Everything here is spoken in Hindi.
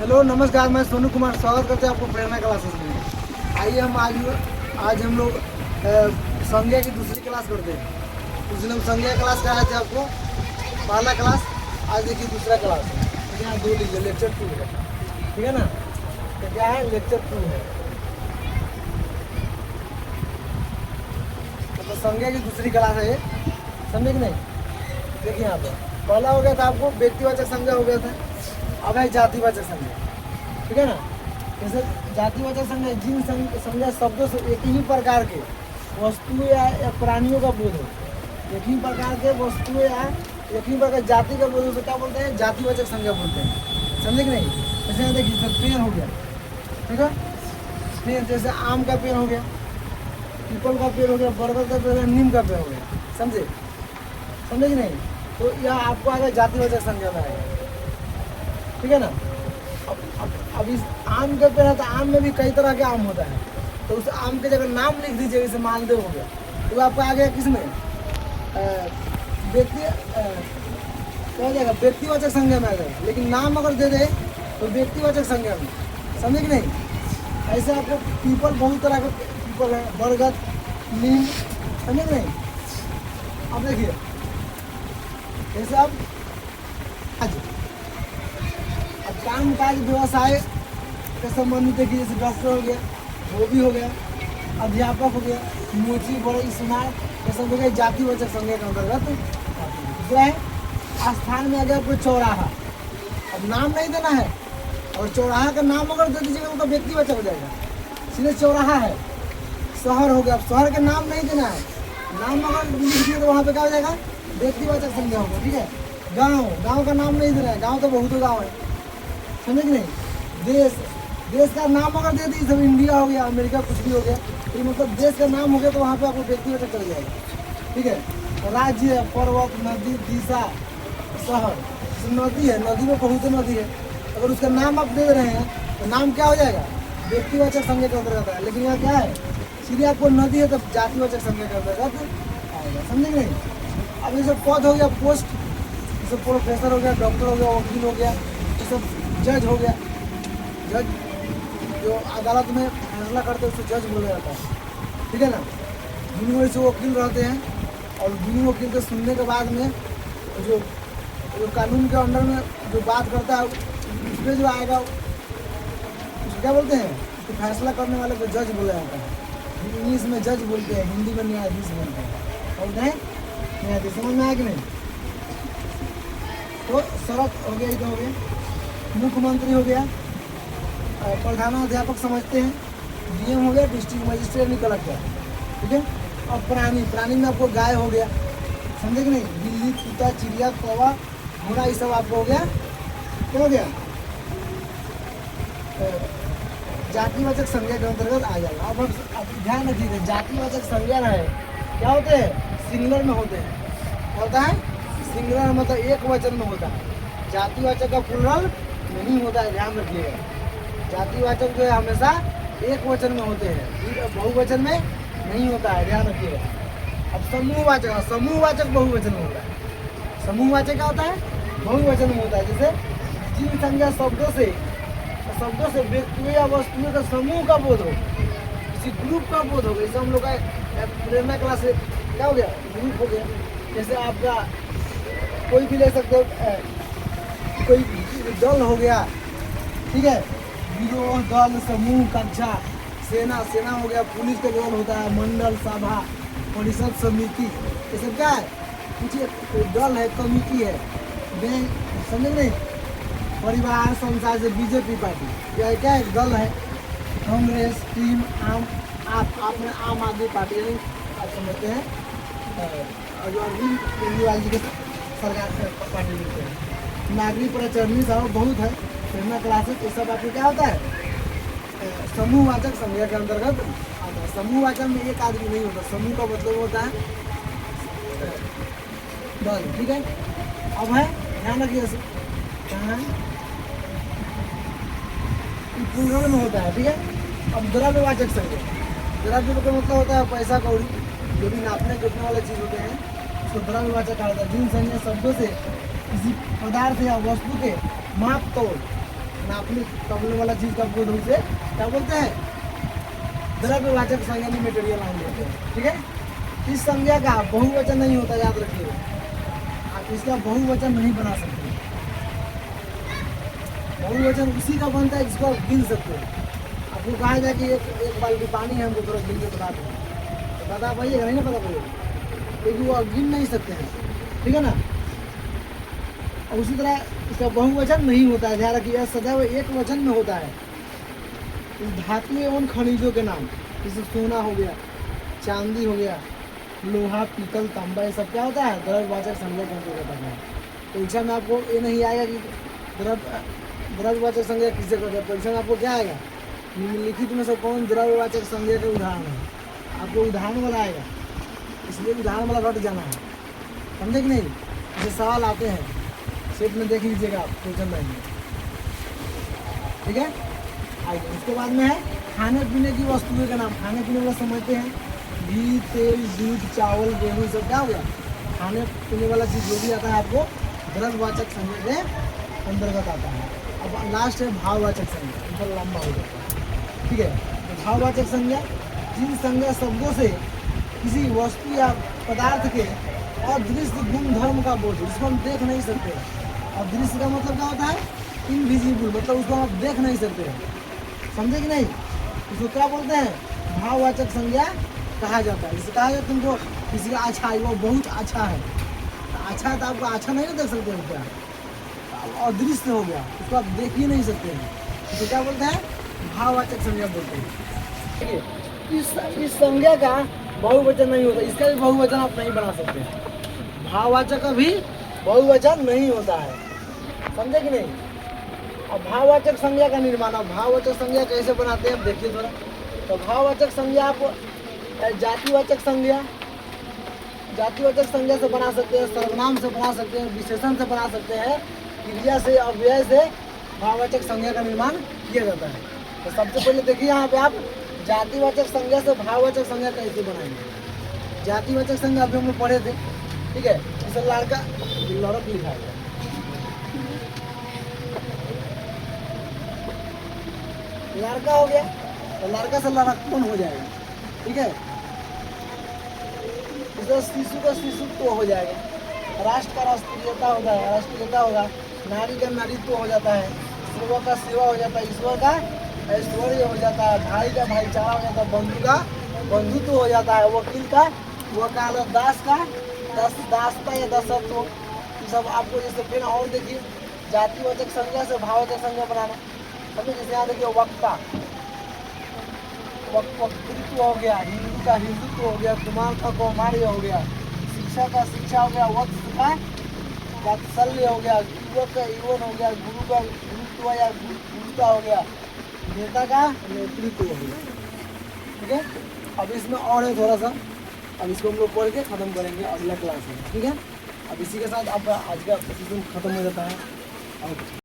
हेलो नमस्कार, मैं सोनू कुमार स्वागत करते हैं आपको प्रेरणा क्लासेस में। आइए हम आज हम लोग संज्ञा की दूसरी क्लास करते हैं। उस दिन हम संज्ञा क्लास कराए थे आपको, पहला क्लास। आज देखिए दूसरा क्लास है। तो यहाँ दो लीजिए, लेक्चर 2 है, ठीक है ना। तो क्या है, लेक्चर 2 है। तो संज्ञा की दूसरी क्लास है ये, समझे कि नहीं। देखिए यहाँ पर पहला हो गया था आपको व्यक्तिवाचक संज्ञा हो गया था, अब है जातिवाचक संज्ञा, ठीक है ना। जैसे जातिवाचक संज्ञा जिन संज्ञा शब्दों से एक ही प्रकार के वस्तुएं या प्राणियों का बोध हो, एक ही प्रकार के वस्तुएं या एक ही प्रकार जाति का बोध हो, क्या बोलते हैं, जातिवाचक संज्ञा बोलते हैं, समझे कि नहीं। जैसे यहाँ देखिए सर, पेड़ हो गया, ठीक है। पेड़ जैसे आम का पेड़ हो गया, पीपल का पेड़ हो गया, बरगद का पेड़ हो गया, नीम का पेड़ हो गया, समझे कि नहीं। तो यह आपको आगे जातिवाचक संज्ञा में आएगा, ठीक है ना। अब इस आम के पेड़ है तो आम में भी कई तरह के आम होता है, तो उस आम के जगह नाम लिख दीजिए, जैसे मालदेव हो गया, तो आपको आ गया किस में, क्या हो जाएगा, व्यक्तिवाचक संज्ञा में आ जाएगा। लेकिन नाम अगर दे दे तो व्यक्तिवाचक संज्ञा में, समझे कि नहीं। ऐसे आपको पीपल, बहुत तरह के पीपल है, बरगद, नीम, समझे कि नहीं। अब देखिए जैसे अब काम काज व्यवसाय के संबंधित देखिए, जैसे डॉक्टर हो गया, धोबी हो गया, अध्यापक हो गया, मोची, बड़े, सुनार, ये सब हो गया जातिवाचक संज्ञा के अंतर्गत। दूसरा है स्थान में आ गया आपको चौराहा। अब नाम नहीं देना है, और चौराहा का नाम अगर दे दीजिएगा तो व्यक्तिवाचक हो जाएगा, सीधे चौराहा है। शहर हो गया, अब शहर का नाम नहीं देना है, नाम अगर लिख दिए तो वहाँ पे क्या हो जाएगा, व्यक्तिवाचक संज्ञा होगा, ठीक है। गाँव का नाम नहीं देना है, गाँव तो बहुत गाँव है, समझे कि नहीं। देश का नाम अगर दे दी, सब इंडिया हो गया, अमेरिका, कुछ भी हो गया, तो मतलब देश का नाम हो गया तो वहाँ पे आपको व्यक्तिवाचक चल जाएगा, ठीक है। राज्य, पर्वत, नदी, दिशा, शहर, नदी है, नदी में बहुत नदी है, अगर उसका नाम आप दे रहे हैं तो नाम क्या हो जाएगा, व्यक्तिवाचक संज्ञा के अंतर्गत है। लेकिन यहाँ क्या है, सीधे आपको नदी है तो जातिवाचक संज्ञा के अंतर्गत आएगा, समझे कि नहीं। अब ये सब पद हो गया, पोस्ट, जैसे प्रोफेसर हो गया, डॉक्टर हो गया, वकील हो गया, ये सब, जज हो गया, जज जो अदालत में फैसला करते हैं उसको जज बोला जाता है, ठीक है ना। दोनों से वकील रहते हैं, और दोनों वकील के सुनने के बाद में जो कानून के अंडर में जो बात करता है उसमें जो आएगा उसको क्या बोलते हैं, तो फैसला करने वाले को जज बोला जाता है। इंग्लिश में जज बोलते हैं, हिंदी में न्यायाधीश बोलते हैं, और न्यायाधीश, समझ में आया कि नहीं। तो सड़क हो गया, इधर हो गया, मुख्यमंत्री हो गया, प्रधानाध्यापक समझते हैं, डीएम हो गया, डिस्ट्रिक्ट मजिस्ट्रेट नहीं, कलेक्टर, ठीक है। और प्राणी में आपको गाय हो गया, समझे कि नहीं, बिल्ली, कुत्ता, चिड़िया, कौवा, घोड़ा, ये सब आपको हो गया, क्या हो गया, जातिवाचक संज्ञा के अंतर्गत आ जाएगा। अब ध्यान रखिएगा, जातिवाचक संज्ञा है क्या होते हैं, सिंगुलर में होते हैं, होता है सिंगुलर, मतलब एक वचन में होता है। जातिवाचक का प्लूरल नहीं होता है, ध्यान रखिएगा। जातिवाचक जो है हमेशा एक वचन में होते हैं, बहुवचन में नहीं होता है, ध्यान रखिएगा। अब समूहवाचक बहुवचन में होता है। समूहवाचक क्या होता है, बहुवचन में होता है। जैसे जिन संज्ञा शब्दों से व्यक्तियों या वस्तुओं का समूह का बोध हो, किसी ग्रुप का बोध हो, जैसे हम लोग का प्रेरणा क्लास क्या हो गया, ग्रुप हो गया। जैसे आपका कोई भी ले सकते हो, कोई दल हो गया, ठीक है, गिरोह, दल, समूह, कक्षा, सेना हो गया, पुलिस का दल होता है, मंडल, सभा, परिषद, समिति, ये सब क्या है, कुछ दल है, कमिटी है, बैंक, समझे नहीं। परिवार, संसार, से बीजेपी पार्टी, यह क्या है, दल है। कांग्रेस, टीम, आप में आम आदमी पार्टी, यानी आप समझते हैं जो अरविंद केजरीवाल जी के सरकार पार्टी देते हैं। नागरिक प्रचरणी सब बहुत है, प्रेरणा क्लासेस, ये सब आपको क्या होता है, समूहवाचक संज्ञा के अंतर्गत आता है। समूहवाचक में एक आदमी नहीं होता, समूह का मतलब होता है दल, ठीक है। अब है, ध्यान रखिए, कहाँ है, प्लूरल में होता है, ठीक है। अब द्रव्यवाचक संज्ञा, द्रव्य का मतलब होता है पैसा कौड़ी, जो भी नापने जोखने वाले चीज़ होते हैं उसको द्रव्यवाचक कहा जाता है। जिन संज्ञा शब्दों से किसी पदार्थ या वस्तु के माप तोल नापने तौलने वाला चीज का बोध उसे क्या बोलते हैं, द्रव्यवाचक संज्ञा मेटेरियल नाम देते हैं। ठीक है, इस संज्ञा का बहुवचन नहीं होता, याद रखिए, आप इसका बहुवचन नहीं बना सकते। बहुवचन उसी का बनता है जिसको आप गिन सकते हो। आपको कहा जाए कि एक बाल्टी पानी है, हमको थोड़ा गिन के बता दो, तो बता पाइएगा नहीं ना, पता पाइएगा, क्योंकि वो आप गिन नहीं सकते हैं। ठीक है ना। और उसी तरह इसका बहुवचन नहीं होता है, ध्यान रखिए, सदैव एक वचन में होता है। इस धातु एवं खनिजों के नाम, जैसे सोना हो गया, चांदी हो गया, लोहा, पीतल, तांबा, ये सब क्या होता है, द्रव्यवाचक संज्ञा के अंतर्गत आता है। तो परीक्षा में आपको ये नहीं आएगा कि द्रव्यवाचक संज्ञा किससे करते हैं। परीक्षा में आपको क्या आएगा, निम्नलिखित में से कौन द्रव्यवाचक संज्ञा के उदाहरण है, आपको उदाहरण वाला आएगा, इसलिए उदाहरण वाला रट जाना है, समझे कि नहीं। जैसे सवाल आते हैं सेट में, देख लीजिएगा आप क्वेश्चन बैंक में। ठीक है, आइए उसके बाद में है खाने पीने की वस्तुओं का नाम। खाने पीने वाला समझते हैं, घी, तेल, दूध, चावल, गेहूँ, सब क्या हो गया, खाने पीने वाला चीज़ जो भी आता है आपको द्रव्यवाचक संज्ञा के अंतर्गत आता है। अब लास्ट है भाववाचक संज्ञा, थोड़ा लंबा हो जाता है। ठीक है, तो भाववाचक संज्ञा जिन संज्ञा शब्दों से किसी वस्तु या पदार्थ के अदृश्य गुण धर्म का बोध, जिसको हम देख नहीं सकते। और दृश्य का मतलब क्या होता है, इनविजिबल, मतलब उसको आप देख नहीं सकते हैं, समझे कि नहीं। उसको क्या बोलते हैं, भाववाचक संज्ञा कहा जाता है। जैसे कहा जाए तुमको किसी का अच्छा है, वो बहुत अच्छा है, तो अच्छा है तो आपको अच्छा नहीं ना देख सकते हैं क्या, अदृश्य हो गया, उसको आप देख ही नहीं सकते हैं, तो क्या बोलते हैं, भाववाचक संज्ञा बोलते हैं। ठीक है, इस संज्ञा का बहुवचन नहीं होता, इसका भी बहुवचन आप नहीं बना सकते। भाववाचक का भी बहुवचन नहीं होता है, समझे कि नहीं। अब भाववाचक संज्ञा का निर्माण, अब भाववाचक संज्ञा कैसे बनाते हैं, अब देखिए थोड़ा। तो भाववाचक संज्ञा आप जातिवाचक संज्ञा से बना सकते हैं, सर्वनाम से बना सकते हैं, विशेषण से बना सकते हैं, क्रिया से, अव्यय से भाववाचक संज्ञा का निर्माण किया जाता है। तो सबसे पहले देखिए यहाँ पे आप जातिवाचक संज्ञा से भाववाचक संज्ञा कैसे बनाएंगे। जातिवाचक संज्ञा अभी हम लोग पढ़े थे। ठीक है, इसे लड़का लड़क लिखा है, लड़का हो गया, तो लड़का से लड़कपन हो जाएगा। ठीक है, इसे शिशु का शिशुत्व हो जाएगा, राष्ट्र का राष्ट्रीयता होता है, राष्ट्रीयता होगा, नारी का नारीत्व हो जाता है, सेवा का सेवा हो जाता है, ईश्वर का ऐश्वर्य हो जाता है, भाई का भाईचारा हो जाता है, बंधु का बंधुत्व हो जाता है, वकील का वकालत, दास का दासता या दासत्व। ये सब आपको जैसे फिर और देखिए जातिवाचक संज्ञा से भाववाचक संज्ञा बनाना। समझे, जैसे यहाँ देखिए वक्ता, वक्तृत्व हो गया, हिंदू का हिंदुत्व हो गया, कुमार का कौमार्य हो गया, शिक्षा का शिक्षा हो गया, वत्स का वात्सल्य हो गया, युवक का यौवन हो गया, गुरु का गुरुत्व या गुरुता हो गया, नेता का नेतृत्व हो गया। ठीक है, अब इसमें और है थोड़ा सा, अब इसको हम लोग पढ़ के खत्म करेंगे अगला क्लास में। ठीक है, अब इसी के साथ अब आज का सेशन खत्म हो जाता है। और